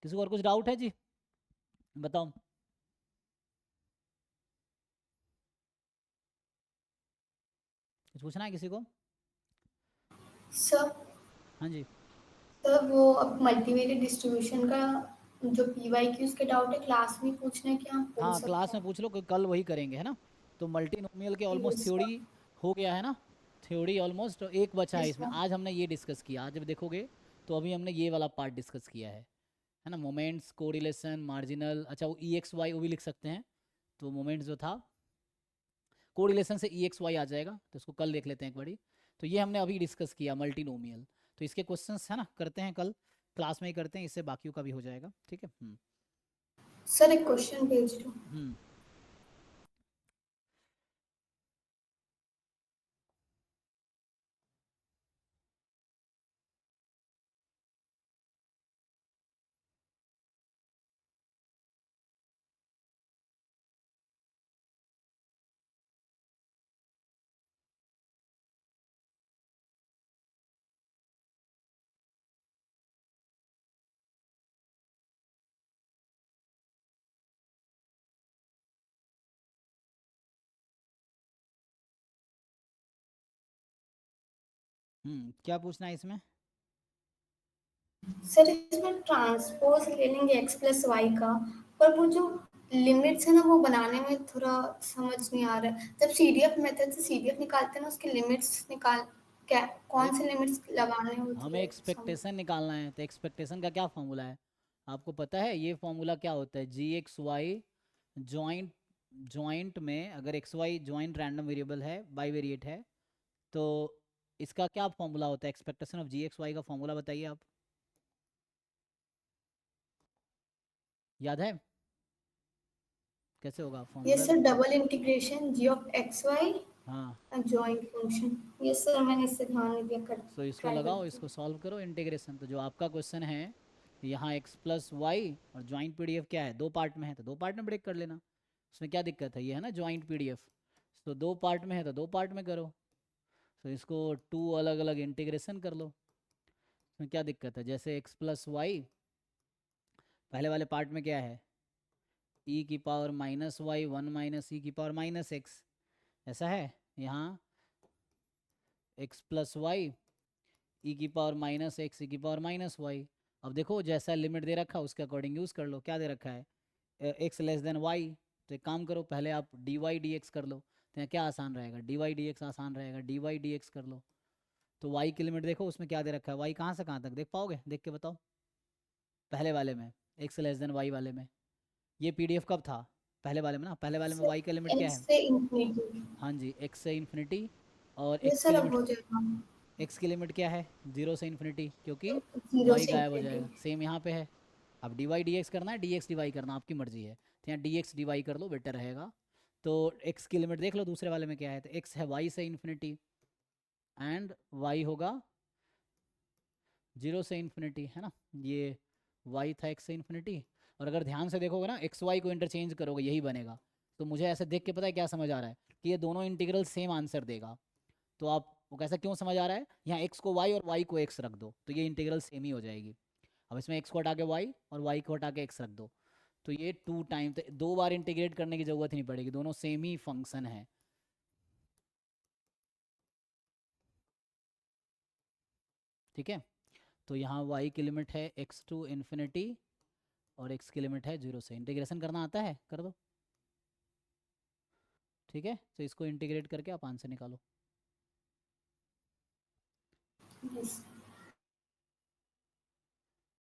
किसी को और कुछ डाउट है जी? बताओ। कुछ पूछना है किसी को? सर हाँ जी। सर वो अब मल्टीवेरिएट डिस्ट्रीब्यूशन का जो पीवाईक्यूज के डाउट है क्लास में पूछना है कि आप पूछ हाँ सकते क्लास में हैं? पूछ लो, कल वही करेंगे, है ना। तो मल्टीनोमियल के ऑलमोस्ट यस सर। थ्योरी हो गया है ना। थ्योरी ऑलमोस्ट एक बचा है यस इसमें, सर। आज हमने ये डिस्कस किया, आज जब देखोगे तो अभी हमने ये वाला पार्ट डिस्कस किया है ना। मोमेंट्स, कोरिलेशन, मार्जिनल, अच्छा वो ई एक्स वाई वो भी लिख सकते हैं। तो मोमेंट्स जो था, कोरिलेशन से ई एक्स वाई आ जाएगा, तो इसको कल देख लेते हैं एक बारी। तो ये हमने अभी डिस्कस किया मल्टीनोमियल। तो इसके क्वेश्चंस है ना करते हैं कल, क्लास में ही करते हैं, इससे बाकियों का भी हो जाएगा, ठीक है। सर एक क्वेश्चन भेज दो। हम्म। क्या पूछना है इसमें? सर इसमें ट्रांसपोज ले लेंगे एक्स प्लस वाई का, पर वो जो लिमिट्स है ना वो बनाने में थोड़ा समझ नहीं आ रहा है। जब सीडीएफ मेथड से सीडीएफ निकालते हैं ना उसके लिमिट्स निकाल, क्या अरे कौन से लिमिट्स लगाने हैं वो हमें थोड़े समझ। एक्सपेक्टेशन निकालना है, तो एक्सपेक्टेशन का क्या फॉर्मूला है आपको पता है? ये फॉर्मूला क्या होता है, G X Y joint, joint में अगर X Y joint random variable है, बाई वेरिएट है, तो इसका क्या फॉर्मूला होता है? Expectation of G X Y का फॉर्मूला बताइए आप, याद है? कैसे होगा ये formula? Sir double integration G of X Y हाँ। Joint function. ये सर मैंने इससे ध्यान नहीं दिया, कर सो इसको ट्राई लगाओ, करती हूँ। इसको सॉल्व करो इंटीग्रेशन। तो जो आपका क्वेश्चन है, यहाँ एक्स प्लस वाई और ज्वाइंट पीडीएफ क्या है, दो पार्ट में है तो दो पार्ट में ब्रेक कर लेना, उसमें क्या दिक्कत है? ये है ना ज्वाइंट पीडीएफ, तो दो पार्ट में है तो दो पार्ट में करो। तो इसको टू अलग अलग इंटीग्रेशन कर लो, उसमें क्या दिक्कत है? जैसे एक्स प्लस वाई पहले वाले पार्ट में क्या है, ई की power minus Y one minus E की पावर माइनस एक्स, ऐसा है। यहाँ एक्स प्लस वाई ई की पावर माइनस एक्स ई की पावर माइनस वाई। अब देखो जैसा लिमिट दे रखा है उसके अकॉर्डिंग यूज़ कर लो। क्या दे रखा है, एक्स लेस देन वाई, तो एक काम करो पहले आप डी वाई डी एक्स कर लो, तो यहाँ क्या आसान रहेगा, डी वाई डी एक्स आसान रहेगा, डी वाई डी एक्स कर लो। तो वाई की लिमिट देखो उसमें क्या दे रखा है, वाई कहाँ से कहाँ तक देख पाओगे, देख के बताओ। पहले वाले में एक्स लेस देन वाई वाले में, ये पीडीएफ कब था? पहले वाले में ना, पहले वाले में वाई का लिमिट क्या एक्स है? से इंफिनिटी। हाँ जी, एक्स से इन्फिनिटी। और ये एक्स की सर अब लिमिट, हो जाएगा एक्स की लिमिट क्या है? जीरो से इन्फिनिटी, क्योंकि जीरो वाई से गायब हो इंफिनिटी। जाएगा, सेम यहाँ पे है। अब डी वाई डी एक्स करना है, डी एक्स डी वाई करना, आपकी मर्जी है, तो यहाँ डी एक्स डी वाई कर लो, बेटर रहेगा। तो एक्स की लिमिट देख लो दूसरे वाले में क्या है, तो एक्स है वाई से इन्फिनिटी एंड वाई होगा जीरो से इन्फिनिटी, है ना। ये वाई था एक्स से इन्फिनिटी, और अगर ध्यान से देखोगे ना एक्स वाई को इंटरचेंज करोगे यही बनेगा। तो मुझे ऐसे देख के पता है क्या समझ आ रहा है, कि ये दोनों इंटीग्रल सेम आंसर देगा। तो आप वो कैसा क्यों समझ आ रहा है, यहाँ एक्स को वाई और वाई को एक्स रख दो तो ये इंटीग्रल सेम ही हो जाएगी। अब इसमें एक्स को हटा के वाई और वाई को हटा के एक्स रख दो, तो ये टू टाइम, तो दो बार इंटीग्रेट करने की जरूरत ही नहीं पड़ेगी, दोनों सेम ही फंक्शन है। ठीक है। तो यहाँ वाई की लिमिट है एक्स टू इन्फिनिटी और एक्स की लिमिट है जीरो से, इंटीग्रेशन करना आता है, कर दो। ठीक है, तो इसको इंटीग्रेट करके आप आंसर निकालो। यस।